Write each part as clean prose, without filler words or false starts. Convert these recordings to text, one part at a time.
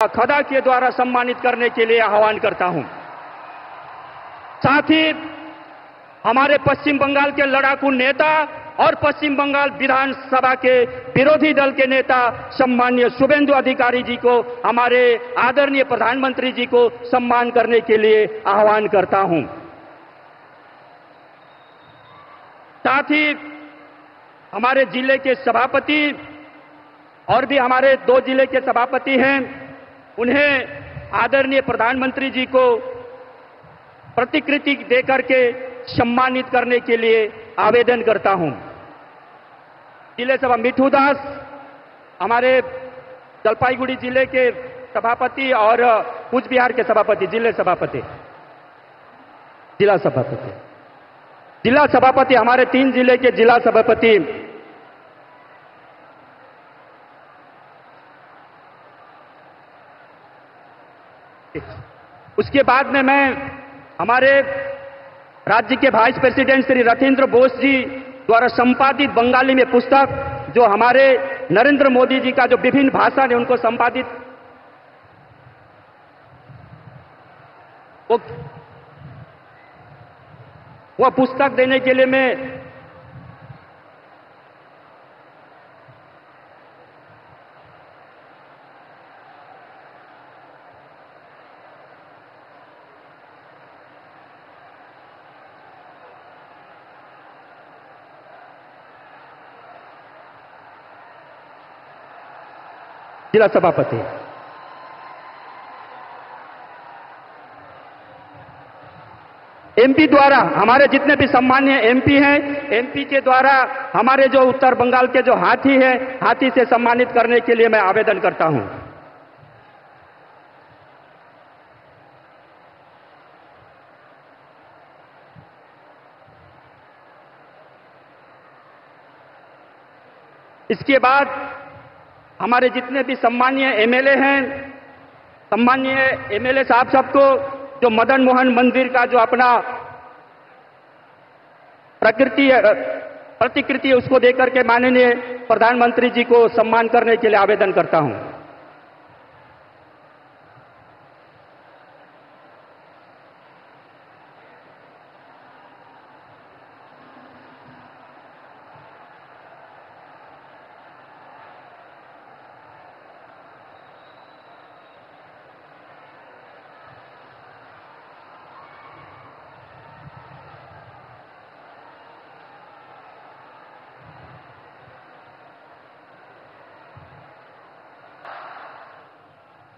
खदा के द्वारा सम्मानित करने के लिए आह्वान करता हूं। साथ ही हमारे पश्चिम बंगाल के लड़ाकू नेता और पश्चिम बंगाल विधानसभा के विरोधी दल के नेता सम्माननीय शुभेंदु अधिकारी जी को, हमारे आदरणीय प्रधानमंत्री जी को सम्मान करने के लिए आह्वान करता हूं। साथ ही हमारे जिले के सभापति और भी हमारे 2 जिले के सभापति हैं, उन्हें आदरणीय प्रधानमंत्री जी को प्रतिकृति देकर के सम्मानित करने के लिए आवेदन करता हूं। जिले सभा मिठू दास, हमारे जलपाईगुड़ी जिले के सभापति और कूच बिहार के सभापति, जिला सभापति हमारे 3 जिले के जिला सभापति उसके बाद में मैं हमारे राज्य के वाइस प्रेसिडेंट श्री रथींद्र बोस जी द्वारा संपादित बंगाली में पुस्तक, जो हमारे नरेंद्र मोदी जी का जो विभिन्न भाषण है उनको संपादित वो पुस्तक देने के लिए मैं जिला सभापति एमपी द्वारा, हमारे जितने भी सम्मान्य एमपी हैं, एमपी के द्वारा हमारे जो उत्तर बंगाल के जो हाथी हैं, हाथी से सम्मानित करने के लिए मैं आवेदन करता हूं। इसके बाद हमारे जितने भी सम्मानीय एमएलए हैं, सम्मानीय एमएलए साहब सबको जो मदन मोहन मंदिर का जो अपना प्रतिकृति है उसको देकर के माननीय प्रधानमंत्री जी को सम्मान करने के लिए आवेदन करता हूं।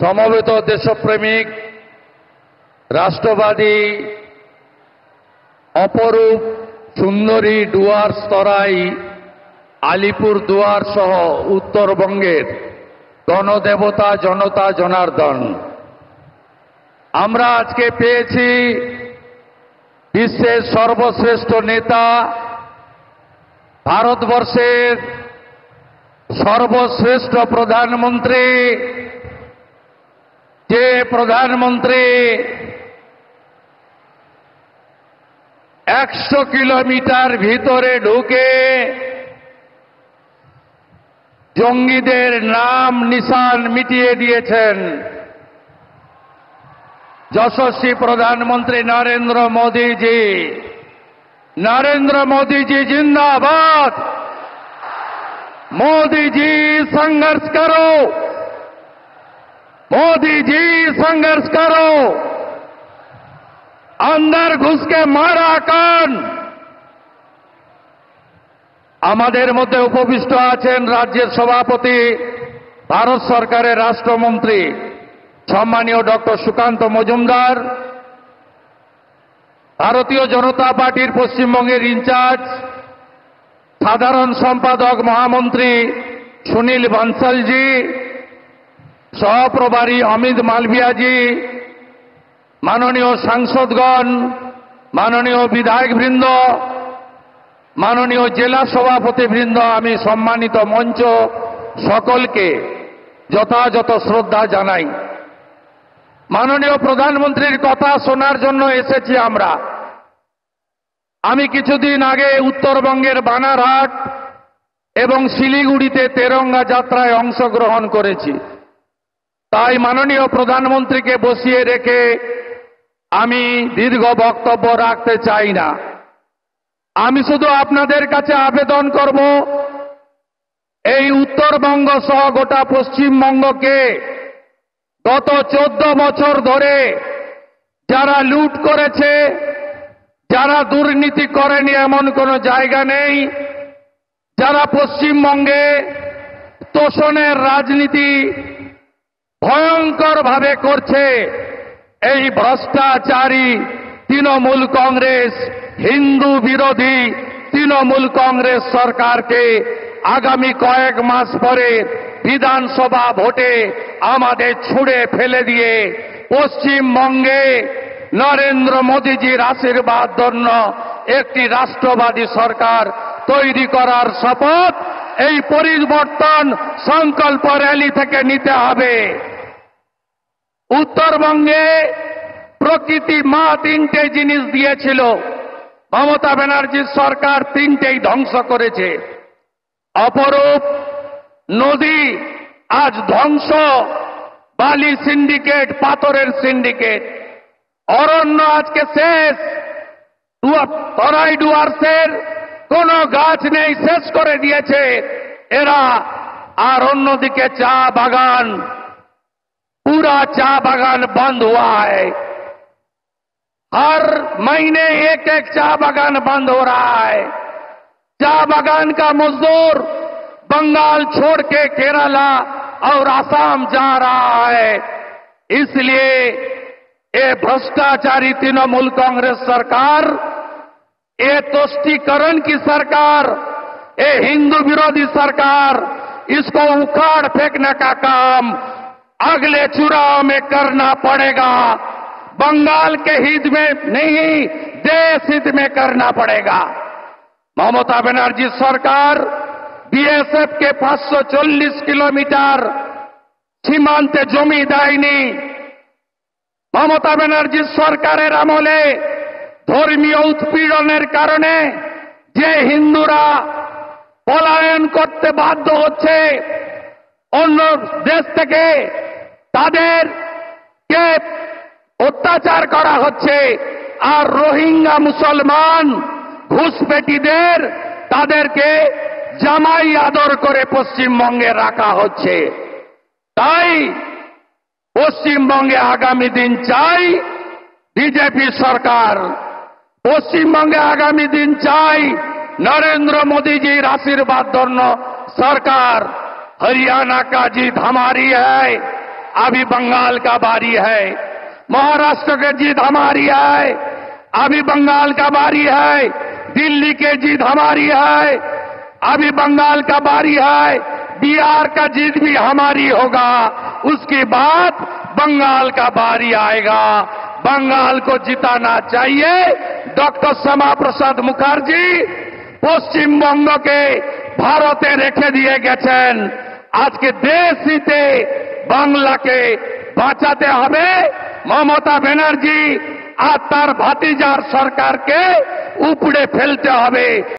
সমবেত দেশপ্রেমিক রাষ্ট্রবাদী অপরূপ সুন্দরী ডুয়ার্স তরাই আলিপুর দুয়ার সহ উত্তরবঙ্গের গণদেবতা জনতা জনার্দন, আমরা আজকে পেয়েছি বিশ্বের সর্বশ্রেষ্ঠ নেতা, ভারতবর্ষের সর্বশ্রেষ্ঠ প্রধানমন্ত্রী, যে প্রধানমন্ত্রী 100 কিলোমিটার ভিতরে ঢুকে জঙ্গিদের নাম নিশান মিটিয়ে দিয়েছেন, যশস্বী প্রধানমন্ত্রী নরেন্দ্র মোদীজি। নরেন্দ্র মোদীজি जिंदाबाद। मोदी जी संघर्ष करो, मोदी जी संघर्ष करो, अंदर घुस के मारा कान। আমাদের মধ্যে উপবিষ্ট আছেন রাজ্যের সভাপতি, ভারত সরকারের রাষ্ট্রমন্ত্রী সম্মানীয় ডক্টর সুকান্ত মজুমদার, ভারতীয় জনতা পার্টির পশ্চিমবঙ্গের ইনচার্জ সাধারণ সম্পাদক মহামন্ত্রী সুনীল বানসালজি, সহপ্রভারী অমিত মালভিয়াজি, মাননীয় সাংসদগণ, মাননীয় বিধায়কবৃন্দ, মাননীয় জেলা সভাপতিবৃন্দ, আমি সম্মানিত মঞ্চ সকলকে যথাযথ শ্রদ্ধা জানাই। মাননীয় প্রধানমন্ত্রীর কথা শোনার জন্য এসেছি আমরা। আমি কিছুদিন আগে উত্তরবঙ্গের বানারহাট এবং শিলিগুড়িতে তেরঙ্গা যাত্রায় অংশগ্রহণ করেছি। তাই মাননীয় প্রধানমন্ত্রীকে বসিয়ে রেখে আমি দীর্ঘ বক্তব্য রাখতে চাই না। আমি শুধু আপনাদের কাছে আবেদন করব, এই উত্তরবঙ্গ সহ গোটা পশ্চিমবঙ্গকে গত 14 বছর ধরে যারা লুট করেছে, যারা দুর্নীতি করেনি এমন কোনো জায়গা নেই, যারা পশ্চিমবঙ্গে তোষণের রাজনীতি ভয়ঙ্করভাবে করছে, এই ভ্রষ্টাচারী তৃণমূল কংগ্রেস, হিন্দু বিরোধী তৃণমূল কংগ্রেস সরকারকে আগামী কয়েক মাস পরে বিধানসভা ভোটে আমাদের ছুঁড়ে ফেলে দিয়ে পশ্চিমবঙ্গে নরেন্দ্র মোদীজির আশীর্বাদ ধন্য একটি রাষ্ট্রবাদী সরকার তৈরি করার শপথ এই পরিবর্তন সংকল্প র্যালি থেকে নিতে হবে। উত্তরবঙ্গে প্রকৃতি মা তিনটে জিনিস দিয়েছিল, মমতা ব্যানার্জির সরকার তিনটেই ধ্বংস করেছে। অপরূপ নদী আজ ধ্বংস, বালি সিন্ডিকেট, পাথরের সিন্ডিকেট। অরণ্য আজকে শেষ, তরাই ডুয়ার্সের কোন গাছ নেই, শেষ করে দিয়েছে এরা। আর অন্যদিকে চা বাগান, पूरा चा बागान बंद हुआ है। हर महीने एक एक चा बागान बंद हो रहा है। चा बागान का मजदूर बंगाल छोड़ के केरला और असम जा रहा है। इसलिए ये भ्रष्टाचारी तृणमूल कांग्रेस सरकार, ये तुष्टीकरण की सरकार, ये हिंदू विरोधी सरकार, इसको उखाड़ फेंकने का काम अगले चुनाव में करना पड़ेगा। बंगाल के हित में नहीं, देश हित में करना पड़ेगा। ममता बनर्जी सरकार बीएसएफ के 540 किलोमीटर সীমান্তে জমি দেয়নি। মমতা ব্যানার্জি সরকারের আমলে ধর্মীয় উৎপীড়নের কারণে যে হিন্দুরা পলায়ন করতে বাধ্য হচ্ছে অন্য দেশ থেকে, তাদেরকে অত্যাচার করা হচ্ছে, আর রোহিঙ্গা মুসলমান ঘুষপেটিদের তাদেরকে জামাই আদর করে পশ্চিমবঙ্গে রাখা হচ্ছে। তাই পশ্চিমবঙ্গে আগামী দিন চাই বিজেপি সরকার, পশ্চিমবঙ্গে আগামী दिन চাই नरेंद्र मोदी जी आशीर्वाद धन्य सरकार। हरियाणा का जीत हमारी है, अभी बंगाल का बारी है। महाराष्ट्र की जीत हमारी है, अभी बंगाल का बारी है। दिल्ली की जीत हमारी है, अभी बंगाल का बारी है। बिहार का जीत भी हमारी होगा, उसके बाद बंगाल का बारी आएगा। बंगाल को जिताना चाहिए। डॉक्टर श्यामा प्रसाद मुखर्जी পশ্চিমবঙ্গকে ভারতে রেখে দিয়ে গেছেন। আজকে দেশ হিতে বাংলাকে বাঁচাতে হবে। মমতা ব্যানার্জি আর তার ভাতিজার সরকারকে উপড়ে ফেলতে হবে।